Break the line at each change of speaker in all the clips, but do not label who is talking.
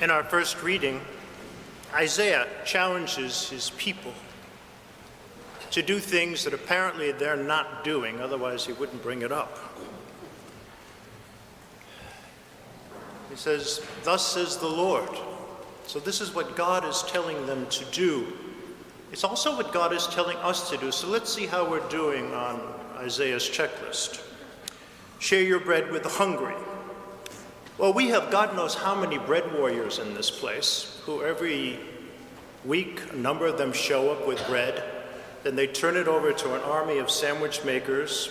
In our first reading, Isaiah challenges his people to do things that apparently they're not doing, otherwise he wouldn't bring it up. He says, "Thus says the Lord." So this is what God is telling them to do. It's also what God is telling us to do. So let's see how we're doing on Isaiah's checklist. Share your bread with the hungry. Well, we have God knows how many bread warriors in this place who every week, a number of them show up with bread. Then they turn it over to an army of sandwich makers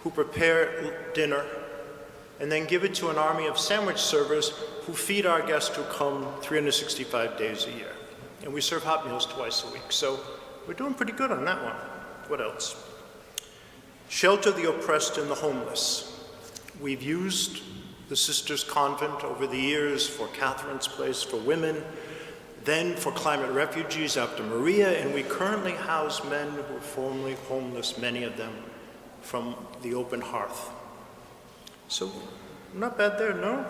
who prepare dinner and then give it to an army of sandwich servers who feed our guests who come 365 days a year. And we serve hot meals twice a week. So we're doing pretty good on that one. What else? Shelter the oppressed and the homeless. We've used the Sisters Convent over the years for Catherine's Place for women, then for climate refugees after Maria, and we currently house men who were formerly homeless, many of them, from the Open Hearth. So, not bad there, no?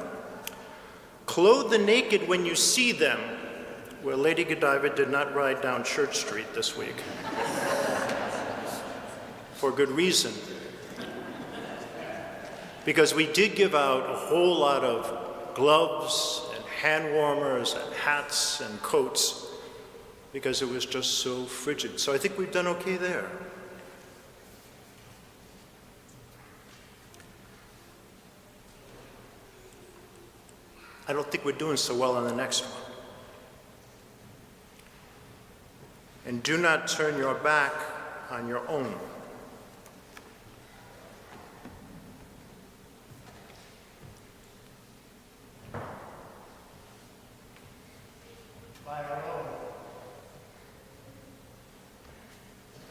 Clothe the naked when you see them, where Lady Godiva did not ride down Church Street this week. For good reason. Because we did give out a whole lot of gloves and hand warmers and hats and coats because it was just so frigid. So I think we've done okay there. I don't think we're doing so well on the next one. And do not turn your back on your own.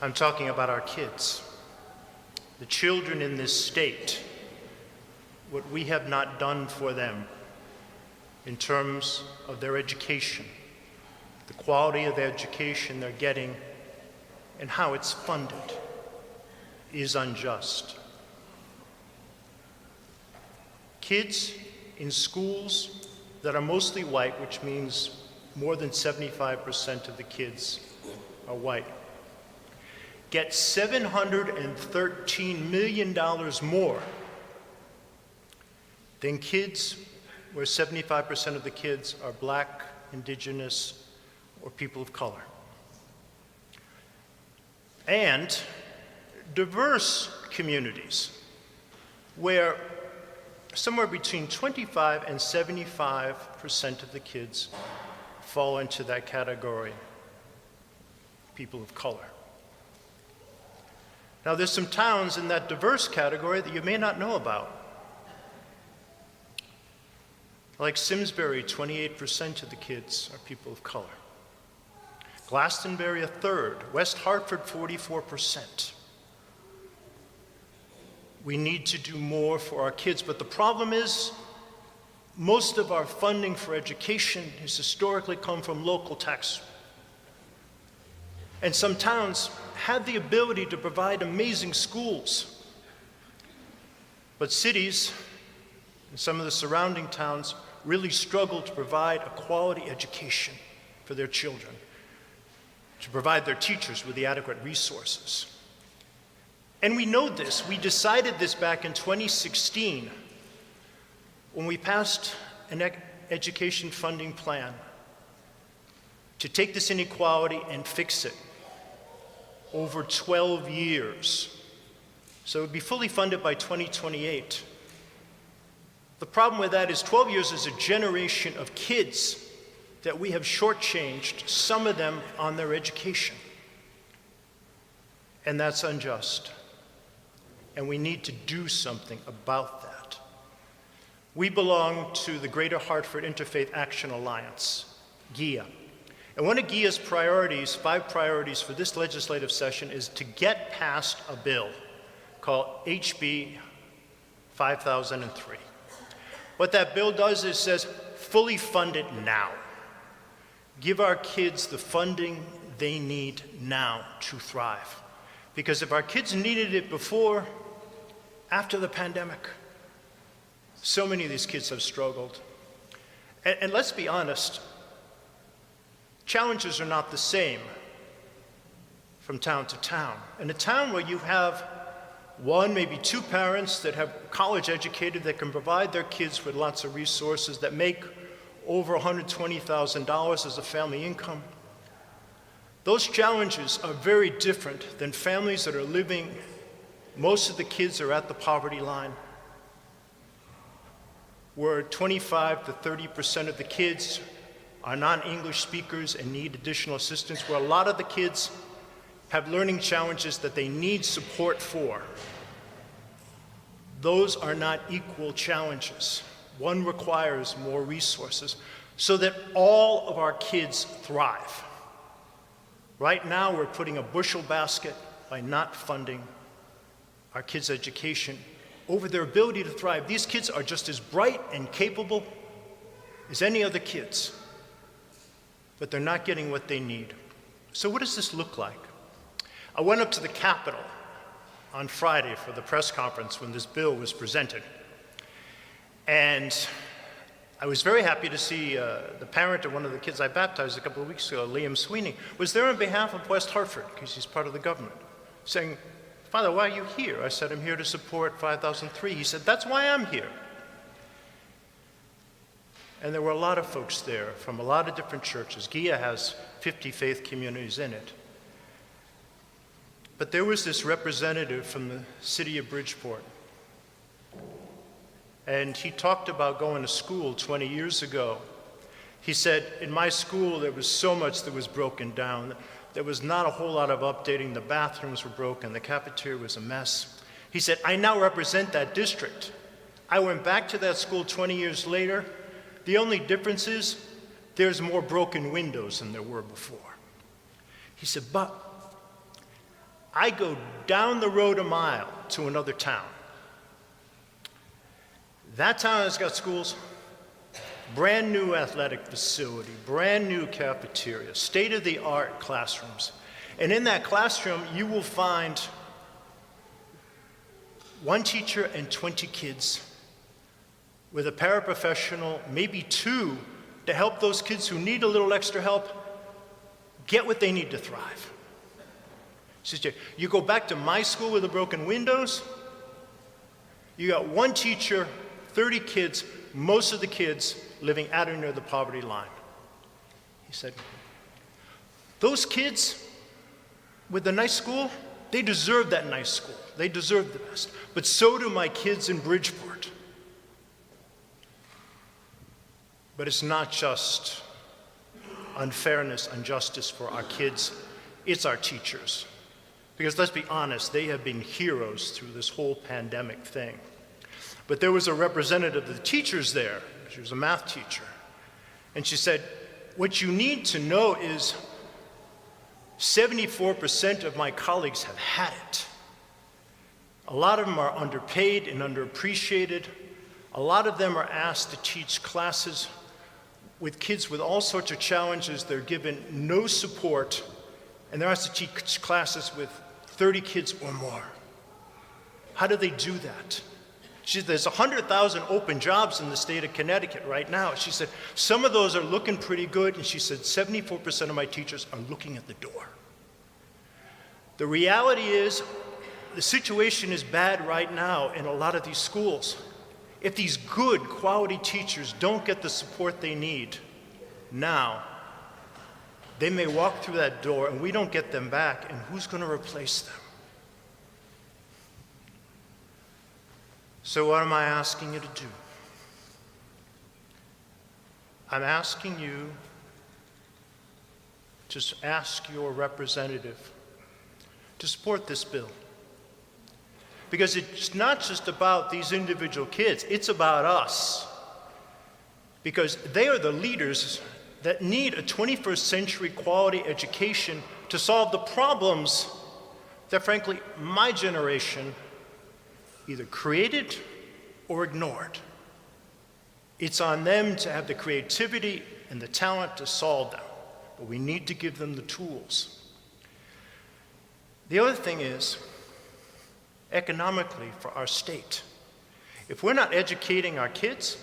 I'm talking about our kids, the children in this state, what we have not done for them in terms of their education, the quality of the education they're getting, and how it's funded is unjust. Kids in schools that are mostly white, which means more than 75% of the kids are white, get $713 million more than kids where 75% of the kids are Black, Indigenous, or people of color. And diverse communities where somewhere between 25 and 75% of the kids fall into that category, people of color. Now, there's some towns in that diverse category that you may not know about. Like Simsbury, 28% of the kids are people of color. Glastonbury, a third. West Hartford, 44%. We need to do more for our kids, but the problem is most of our funding for education has historically come from local tax. And some towns have the ability to provide amazing schools. But cities and some of the surrounding towns really struggle to provide a quality education for their children, to provide their teachers with the adequate resources. And we know this. We decided this back in 2016 when we passed an education funding plan to take this inequality and fix it over 12 years. So it would be fully funded by 2028. The problem with that is 12 years is a generation of kids that we have shortchanged, some of them on their education. And that's unjust. And we need to do something about that. We belong to the Greater Hartford Interfaith Action Alliance, GIA. And one of GIA's priorities, 5 priorities for this legislative session, is to get passed a bill called HB 5003. What that bill does is says, fully fund it now. Give our kids the funding they need now to thrive. Because if our kids needed it before, after the pandemic, so many of these kids have struggled. And let's be honest, challenges are not the same from town to town. In a town where you have one, maybe two parents that have college educated that can provide their kids with lots of resources, that make over $120,000 as a family income, those challenges are very different than families that are living, most of the kids are at the poverty line, where 25 to 30% of the kids are non-English speakers and need additional assistance, where a lot of the kids have learning challenges that they need support for. Those are not equal challenges. One requires more resources so that all of our kids thrive. Right now, we're putting a bushel basket by not funding our kids' education over their ability to thrive. These kids are just as bright and capable as any other kids, but they're not getting what they need. So what does this look like? I went up to the Capitol on Friday for the press conference when this bill was presented. And I was very happy to see the parent of one of the kids I baptized a couple of weeks ago, Liam Sweeney, was there on behalf of West Hartford, because he's part of the government, saying, "Father, why are you here?" I said, "I'm here to support 5003. He said, "That's why I'm here." And there were a lot of folks there from a lot of different churches. GIA has 50 faith communities in it. But there was this representative from the city of Bridgeport. And he talked about going to school 20 years ago. He said, "In my school, there was so much that was broken down. There was not a whole lot of updating. The bathrooms were broken. The cafeteria was a mess." He said, "I now represent that district. I went back to that school 20 years later. The only difference is there's more broken windows than there were before." He said, "But I go down the road a mile to another town. That town has got schools, brand new athletic facility, brand new cafeteria, state-of-the-art classrooms. And in that classroom, you will find one teacher and 20 kids with a paraprofessional, maybe two, to help those kids who need a little extra help get what they need to thrive." Sister, you go back to my school with the broken windows, you got one teacher, 30 kids, most of the kids living at or near the poverty line. He said, "Those kids with the nice school, they deserve that nice school. They deserve the best. But so do my kids in Bridgeport." But it's not just unfairness, injustice for our kids, it's our teachers. Because let's be honest, they have been heroes through this whole pandemic thing. But there was a representative of the teachers there. She was a math teacher. And she said, "What you need to know is 74% of my colleagues have had it. A lot of them are underpaid and underappreciated. A lot of them are asked to teach classes with kids with all sorts of challenges. They're given no support, and they're asked to teach classes with 30 kids or more. How do they do that?" There's 100,000 open jobs in the state of Connecticut right now. She said, some of those are looking pretty good, and she said 74% of my teachers are looking at the door. The reality is, the situation is bad right now in a lot of these schools. If these good quality teachers don't get the support they need now, they may walk through that door and we don't get them back, and who's going to replace them? So what am I asking you to do? I'm asking you to ask your representative to support this bill. Because it's not just about these individual kids, it's about us. Because they are the leaders that need a 21st century quality education to solve the problems that, frankly, my generation either created or ignored. It's on them to have the creativity and the talent to solve them, but we need to give them the tools. The other thing is, economically for our state, if we're not educating our kids,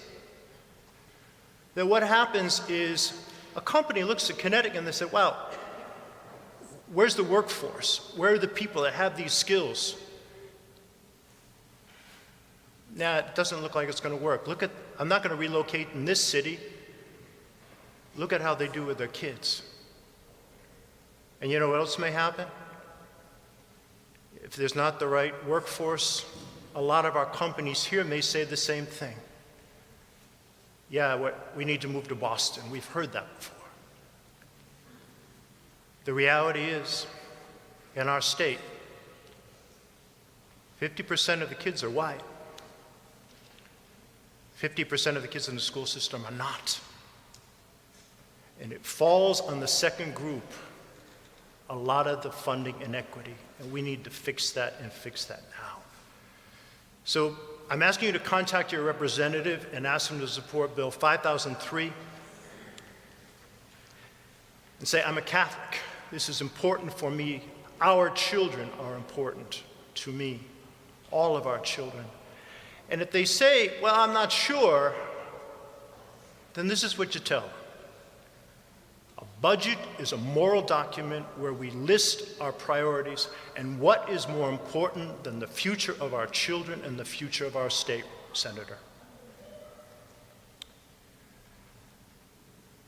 that what happens is a company looks at Connecticut and they say, wow, where's the workforce? Where are the people that have these skills? Nah, it doesn't look like it's going to work. I'm not going to relocate in this city. Look at how they do with their kids. And you know what else may happen? If there's not the right workforce, a lot of our companies here may say the same thing. Yeah, we need to move to Boston. We've heard that before. The reality is, in our state, 50% of the kids are white. 50% of the kids in the school system are not. And it falls on the second group, a lot of the funding inequity. And we need to fix that and fix that now. So I'm asking you to contact your representative and ask them to support Bill 5003 and say, I'm a Catholic. This is important for me. Our children are important to me, all of our children. And if they say, well, I'm not sure, then this is what you tell them. A budget is a moral document where we list our priorities and what is more important than the future of our children and the future of our state, Senator.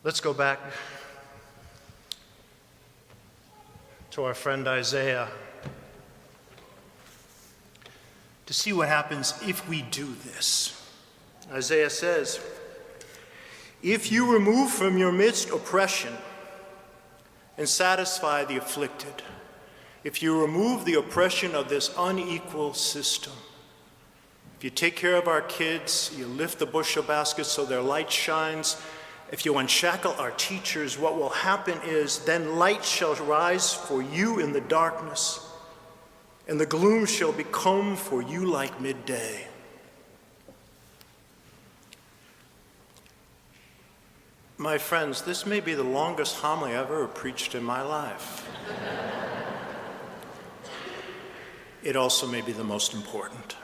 Let's go back to our friend Isaiah to see what happens if we do this. Isaiah says, if you remove from your midst oppression and satisfy the afflicted, if you remove the oppression of this unequal system, if you take care of our kids, you lift the bushel basket so their light shines, if you unshackle our teachers, what will happen is then light shall rise for you in the darkness, and the gloom shall become for you like midday. My friends, this may be the longest homily I've ever preached in my life. It also may be the most important.